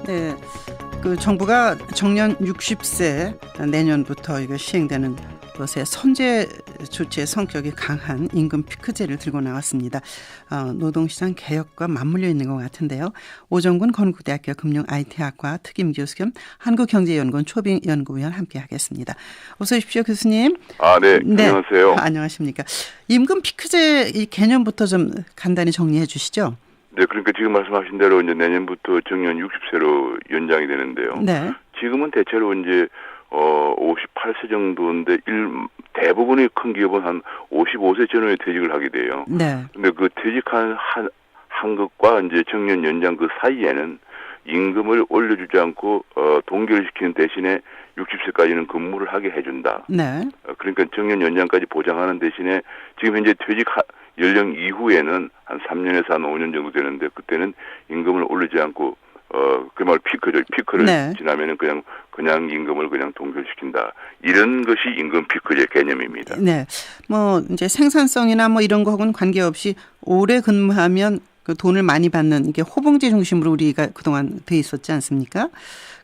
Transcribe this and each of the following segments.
네, 그 정부가 정년 60세 내년부터 이거 시행되는 것에 선제 조치의 성격이 강한 임금 피크제를 들고 나왔습니다. 노동시장 개혁과 맞물려 있는 것 같은데요. 오정근 건국대학교 금융IT학과 특임교수 겸 한국경제연구원 초빙연구위원 함께하겠습니다. 어서 오십시오, 교수님. 네. 안녕하세요. 안녕하십니까. 임금 피크제 이 개념부터 좀 간단히 정리해 주시죠. 네, 그러니까 지금 말씀하신 대로 이제 내년부터 정년 60세로 연장이 되는데요. 네. 지금은 대체로 이제 58세 정도인데 대부분의 큰 기업은 한 55세 전후에 퇴직을 하게 돼요. 네. 근데 그 퇴직한 한 것과 이제 정년 연장 그 사이에는 임금을 올려주지 않고 동결시키는 대신에 60세까지는 근무를 하게 해준다. 네. 그러니까 정년 연장까지 보장하는 대신에 지금 현재 퇴직 연령 이후에는 한 3년에서 한 5년 정도 되는데 그때는 임금을 올리지 않고 그말 피크를 네. 지나면은 그냥 임금을 그냥 동결시킨다. 이런 것이 임금 피크제 개념입니다. 네. 뭐 이제 생산성이나 뭐 이런 거하고는 관계없이 오래 근무하면 그 돈을 많이 받는 이게 호봉제 중심으로 우리가 그동안 돼 있었지 않습니까?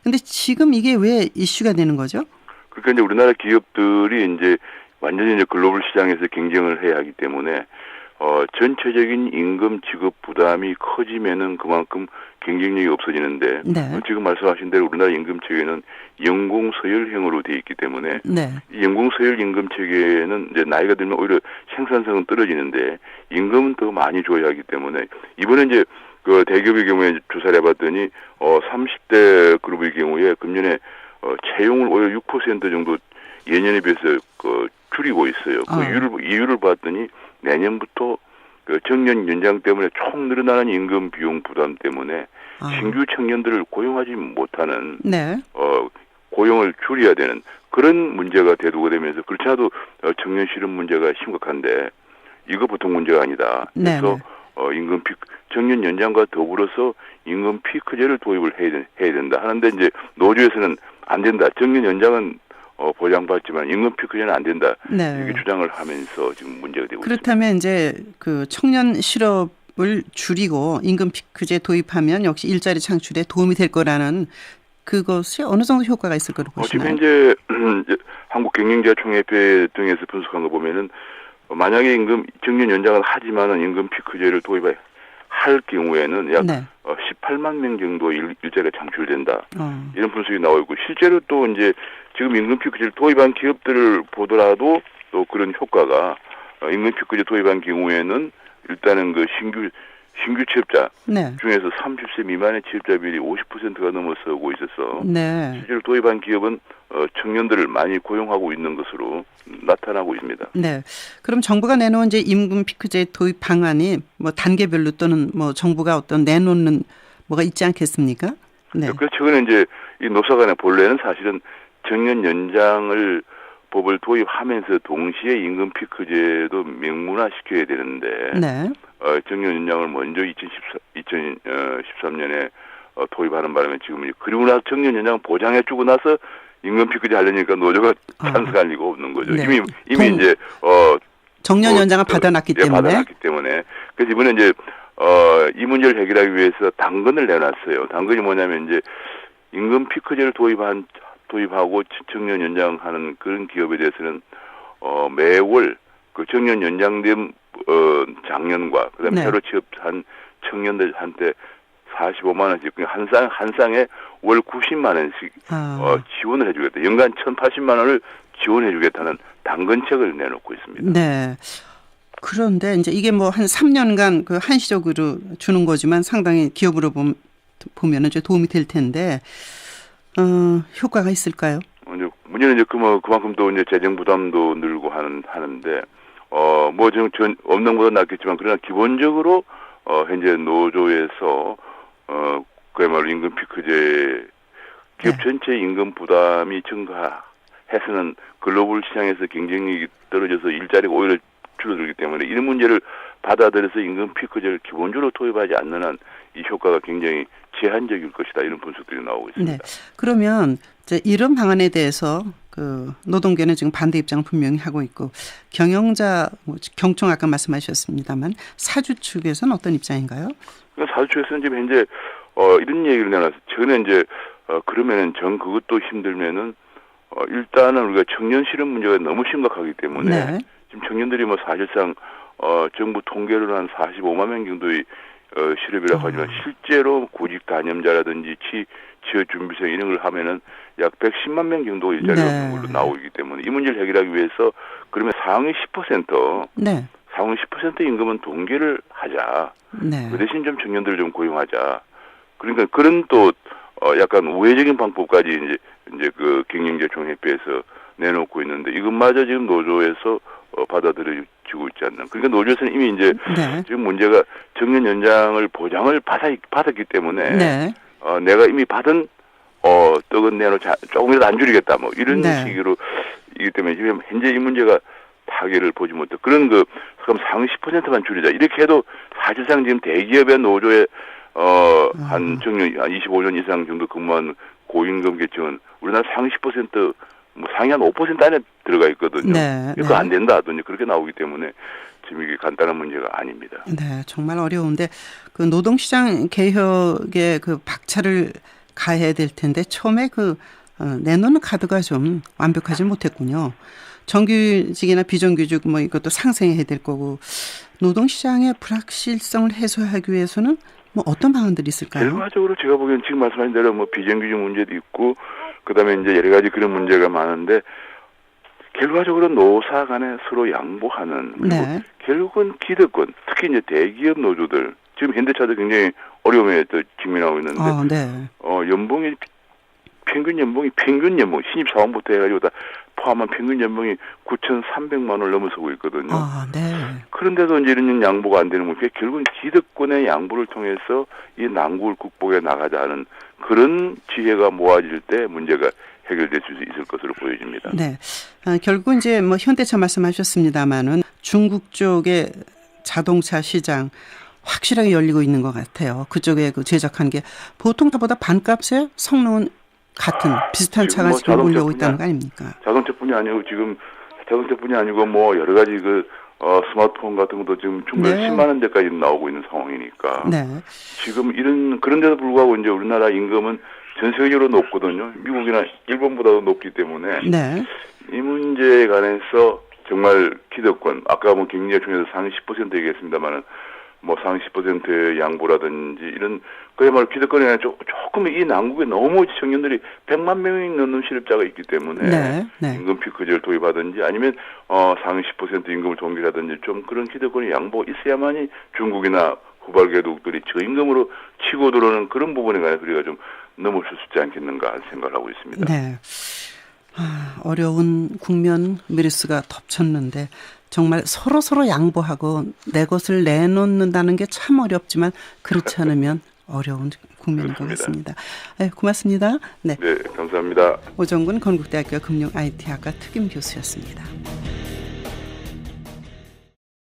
근데 지금 이게 왜 이슈가 되는 거죠? 그러니까 이제 우리나라 기업들이 이제 완전히 이제 글로벌 시장에서 경쟁을 해야 하기 때문에 전체적인 임금 지급 부담이 커지면은 그만큼 경쟁력이 없어지는데 네. 지금 말씀하신 대로 우리나라 임금 체계는 연공 서열형으로 되어 있기 때문에 네. 이 연공 서열 임금 체계는 이제 나이가 들면 오히려 생산성은 떨어지는데 임금은 더 많이 줘야 하기 때문에 이번에 이제 그 대기업의 경우에 조사를 해봤더니 30대 그룹의 경우에 금년에 채용을 오히려 6% 정도 예년에 비해서 줄이고 있어요. 그 이유를 봤더니 내년부터 그 정년 연장 때문에 총 늘어나는 임금 비용 부담 때문에 신규 청년들을 고용하지 못하는 네. 고용을 줄여야 되는 그런 문제가 대두가 되면서 그렇지 않아도 청년 실업 문제가 심각한데 이거 보통 문제가 아니다. 그래서 임금 정년 연장과 더불어서 임금 피크제를 도입을 해야 된다 하는데 이제 노조에서는 안 된다. 정년 연장은 보장받지만 임금 피크제는 안 된다. 네. 이렇게 주장을 하면서 지금 문제가 되고 그렇다면 있습니다. 이제 그 청년 실업을 줄이고 임금 피크제 도입하면 역시 일자리 창출에 도움이 될 거라는 그것이 어느 정도 효과가 있을 거로 보시나요? 지금 현재 한국경영자총협회 등에서 분석한 거 보면은 만약에 정년 연장을 하지만은 임금 피크제를 도입할 경우에는 약 18만 명 정도 일자리가 창출된다. 이런 분석이 나오고 있고 실제로 또 이제 지금 임금 피크제를 도입한 기업들을 보더라도 또 그런 효과가 임금 피크제 도입한 경우에는 일단은 그 신규 취업자 중에서 30세 미만의 취업자 비율이 50%가 넘어서고 있어서 실제로 도입한 기업은 청년들을 많이 고용하고 있는 것으로 나타나고 있습니다. 네. 그럼 정부가 내놓은 이제 임금 피크제 도입 방안이 뭐 단계별로 또는 뭐 정부가 어떤 내놓는 뭐가 있지 않겠습니까? 네. 그래서 최근에 이제 이 노사간의 본래는 사실은 정년 연장을 법을 도입하면서 동시에 임금 피크제도 명문화시켜야 되는데 정년 연장을 먼저 2013년에 도입하는 바람에 지금 그리고 나서 정년 연장 보장해주고 나서 임금 피크제 하려니까 노조가 찬성할 리가 없는 거죠. 네. 이미 이제 정년 연장을 받아놨기 때문에 그래서 이번에 이제 이 문제를 해결하기 위해서 당근을 내놨어요. 당근이 뭐냐면 이제 임금 피크제를 도입하고 정년 연장하는 그런 기업에 대해서는 매월 그 정년 연장된 장년과 그다음에 새로 취업한 청년들한테 45만 원씩 한 쌍에 월 90만 원씩 지원을 해주겠다. 연간 1,080만 원을 지원해주겠다는 당근책을 내놓고 있습니다. 네. 그런데 이제 이게 뭐 한 3년간 그 한시적으로 주는 거지만 상당히 기업으로 보면은 좀 도움이 될 텐데 효과가 있을까요? 문제는 이제 그만큼 또 이제 재정 부담도 늘고 하는데 뭐 좀 없는 것보다 낫겠지만 그러나 기본적으로 현재 노조에서 그야말로 임금 피크제 기업 전체 임금 부담이 증가해서는 글로벌 시장에서 경쟁력이 떨어져서 일자리가 오히려 줄어들기 때문에 이런 문제를 받아들여서 임금 피크제를 기본적으로 도입하지 않는 한 이 효과가 굉장히 제한적일 것이다. 이런 분석들이 나오고 있습니다. 네. 그러면 이제 이런 방안에 대해서 그 노동계는 지금 반대 입장을 분명히 하고 있고 경영자 경총 아까 말씀하셨습니다만 사주 측에서는 어떤 입장인가요? 사주 측에서는 지금 현재 이런 얘기를 내놨어요. 최근에 이제 그러면은 그것도 힘들면은 일단은 우리가 청년 실업 문제가 너무 심각하기 때문에 네. 지금 청년들이 뭐 사실상 정부 통계로는 한 45만 명 정도의 실업이라고 하지만 실제로 구직 단염자라든지 취업 준비생 이런 걸 하면은 약 110만 명 정도 일자리가 네. 없는 걸로 나오기 때문에 이 문제를 해결하기 위해서 그러면 상위 10% 네. 상위 10% 임금은 동결을 하자. 네. 그 대신 좀 청년들을 좀 고용하자. 그러니까 그런 또 약간 우회적인 방법까지 이제 그 경영자총회에서 내놓고 있는데 이것마저 지금 노조에서 받아들여지고 있지 않나. 그러니까 노조에서는 이미 이제 네. 지금 문제가 정년 연장을 보장을 받았기 때문에 네. 내가 이미 받은 떡은 조금이라도 안 줄이겠다 뭐 이런 네. 식으로 이기 때문에 지금 현재 이 문제가 타결을 보지 못해 그런 그럼 상위 10%만 줄이자 이렇게 해도 사실상 지금 대기업의 노조에 한 정년 한 25년 이상 정도 근무한 고임금 계층은 우리나라 상위 10% 뭐 상위 한 5% 안에 들어가 있거든요. 네. 이거 안 된다 하더니 그렇게 나오기 때문에 지금 이게 간단한 문제가 아닙니다. 네, 정말 어려운데 그 노동시장 개혁에 그 박차를 가해야 될 텐데 처음에 내놓는 카드가 좀 완벽하지 못했군요. 정규직이나 비정규직 뭐 이것도 상생해야 될 거고 노동시장의 불확실성을 해소하기 위해서는 뭐 어떤 방안들이 있을까요? 결과적으로 제가 보기엔 지금 말씀하신 대로 뭐 비정규직 문제도 있고 그다음에 이제 여러 가지 그런 문제가 많은데 결과적으로 노사 간에 서로 양보하는 그리고 네. 결국은 기득권 특히 이제 대기업 노조들 지금 현대차도 굉장히 어려움에 또 직면하고 있는데 네. 연봉이 평균 연봉 신입 사원부터 해가지고 다 포함한 평균 연봉이 9,300만 원을 넘어서고 있거든요. 네. 그런데도 이제 이런 양보가 안 되는 문제, 결국은 기득권의 양보를 통해서 이 난국을 극복해 나가자는 그런 지혜가 모아질 때 문제가 해결될 수 있을 것으로 보여집니다. 네. 결국 이제 뭐 현대차 말씀하셨습니다만은 중국 쪽의 자동차 시장 확실하게 열리고 있는 것 같아요. 그쪽에 그 제작한 게 보통 차보다 반값에 성능은 같은 비슷한 차가 뭐 지금 몰려오고 있다는 거 아닙니까? 자동차뿐이 아니고 지금 자동차뿐이 아니고 뭐 여러 가지 스마트폰 같은 것도 지금 중국에 네. 10만 원대까지 나오고 있는 상황이니까. 네. 지금 그런데도 불구하고 이제 우리나라 임금은 전 세계적으로 높거든요. 미국이나 일본보다도 높기 때문에 네. 이 문제에 관해서 정말 기득권 아까 뭐 경제청에서 상위 10% 얘기했습니다만은 뭐 상위 10%의 양보라든지 이런 그야말로 기득권에 조금 이 난국에 너무 청년들이 100만 명이 넘는 실업자가 있기 때문에 네. 네. 임금 피크제를 도입하든지 아니면 상위 10% 임금을 동결하든지 좀 그런 기득권의 양보 있어야만이 중국이나 후발개독들이 저임금으로 치고 들어오는 그런 부분에 관해서 우리가 좀 넘을 수 있지 않겠는가 하는 생각을 하고 있습니다. 네. 어려운 국면 메르스가 덮쳤는데 정말 서로 양보하고 내 것을 내놓는다는 게 참 어렵지만 그렇지 않으면 어려운 국면인 것 같습니다. 네, 고맙습니다. 네. 네, 감사합니다. 오정근 건국대학교 금융 IT학과 특임 교수였습니다.